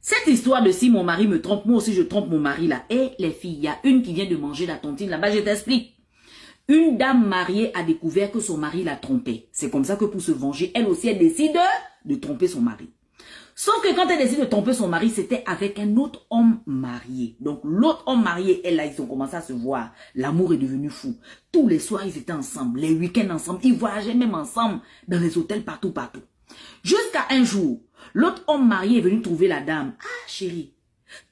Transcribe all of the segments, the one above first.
Cette histoire de si mon mari me trompe, moi aussi je trompe mon mari là. Et les filles, il y a une qui vient de manger la tontine là-bas, je t'explique. Une dame mariée a découvert que son mari l'a trompée. C'est comme ça que pour se venger, elle aussi, elle décide de tromper son mari. Sauf que quand elle décide de tromper son mari, c'était avec un autre homme marié. Donc l'autre homme marié, elle là, ils ont commencé à se voir. L'amour est devenu fou. Tous les soirs, ils étaient ensemble. Les week-ends ensemble. Ils voyageaient même ensemble dans les hôtels partout. Jusqu'à un jour, l'autre homme marié est venu trouver la dame. Ah chérie,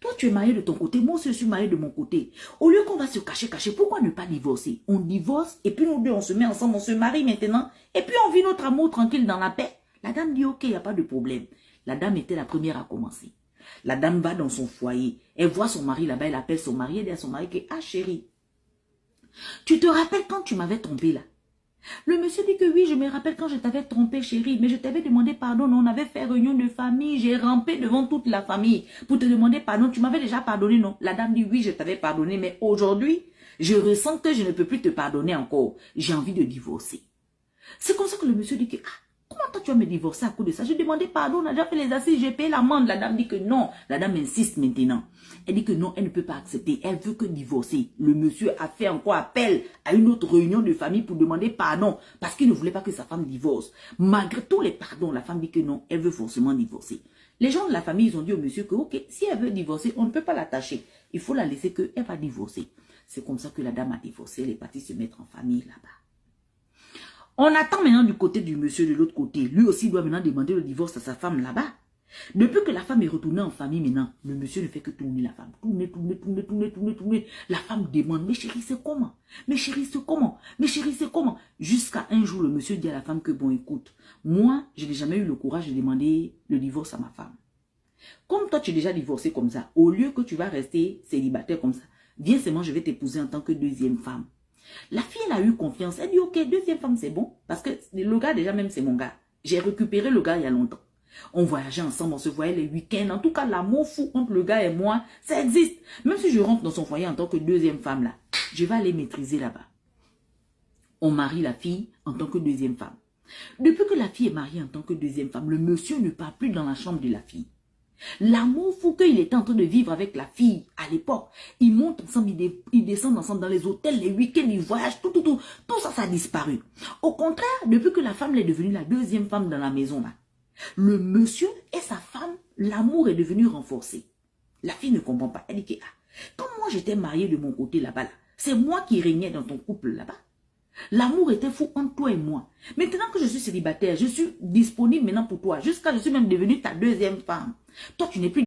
toi, tu es marié de ton côté, moi aussi je suis marié de mon côté. Au lieu qu'on va se cacher, pourquoi ne pas divorcer? On divorce et puis nous deux, on se met ensemble, on se marie maintenant. Et puis on vit notre amour tranquille dans la paix. La dame dit, ok, il n'y a pas de problème. La dame était la première à commencer. La dame va dans son foyer. Elle voit son mari là-bas, elle appelle son mari, elle dit à son mari que, ah chérie, tu te rappelles quand tu m'avais trompé là? Le monsieur dit que oui, je me rappelle quand je t'avais trompé, chérie, mais je t'avais demandé pardon. On avait fait réunion de famille, j'ai rampé devant toute la famille pour te demander pardon. Tu m'avais déjà pardonné, non? La dame dit oui, je t'avais pardonné, mais aujourd'hui, je ressens que je ne peux plus te pardonner encore. J'ai envie de divorcer. C'est comme ça que le monsieur dit que, ah, comment toi tu vas me divorcer à cause de ça? Je demandais pardon, on a déjà fait les assises, j'ai payé l'amende. La dame dit que non. La dame insiste maintenant. Elle dit que non, elle ne peut pas accepter. Elle veut que divorcer. Le monsieur a fait encore appel à une autre réunion de famille pour demander pardon parce qu'il ne voulait pas que sa femme divorce. Malgré tous les pardons, la femme dit que non, elle veut forcément divorcer. Les gens de la famille, ils ont dit au monsieur que ok, si elle veut divorcer, on ne peut pas l'attacher. Il faut la laisser qu'elle va divorcer. C'est comme ça que la dame a divorcé. Elle est partie se mettre en famille là-bas. On attend maintenant du côté du monsieur de l'autre côté. Lui aussi doit maintenant demander le divorce à sa femme là-bas. Depuis que la femme est retournée en famille maintenant, le monsieur ne fait que tourner la femme. Tourner. La femme demande, mais chérie, c'est comment? Mais chérie, c'est comment? Mais chérie, c'est comment? Jusqu'à un jour, le monsieur dit à la femme que bon, écoute, moi, je n'ai jamais eu le courage de demander le divorce à ma femme. Comme toi, tu es déjà divorcé comme ça, au lieu que tu vas rester célibataire comme ça, viens seulement, je vais t'épouser en tant que deuxième femme. La fille, elle a eu confiance. Elle dit, ok, deuxième femme, c'est bon. Parce que le gars, déjà, même, c'est mon gars. J'ai récupéré le gars il y a longtemps. On voyageait ensemble, on se voyait les week-ends. En tout cas, l'amour fou entre le gars et moi, ça existe. Même si je rentre dans son foyer en tant que deuxième femme, là, je vais aller maîtriser là-bas. On marie la fille en tant que deuxième femme. Depuis que la fille est mariée en tant que deuxième femme, le monsieur ne part plus dans la chambre de la fille. L'amour fou qu'il était en train de vivre avec la fille à l'époque, ils montent ensemble, ils descendent ensemble dans les hôtels, les week-ends, ils voyagent, tout ça, ça a disparu. Au contraire, depuis que la femme est devenue la deuxième femme dans la maison là, le monsieur et sa femme, l'amour est devenu renforcé. La fille ne comprend pas. Elle dit que, quand moi j'étais mariée de mon côté là-bas, c'est moi qui régnais dans ton couple là-bas. L'amour était fou entre toi et moi. Maintenant que je suis célibataire, je suis disponible maintenant pour toi. Jusqu'à je suis même devenue ta deuxième femme. Toi, tu n'es plus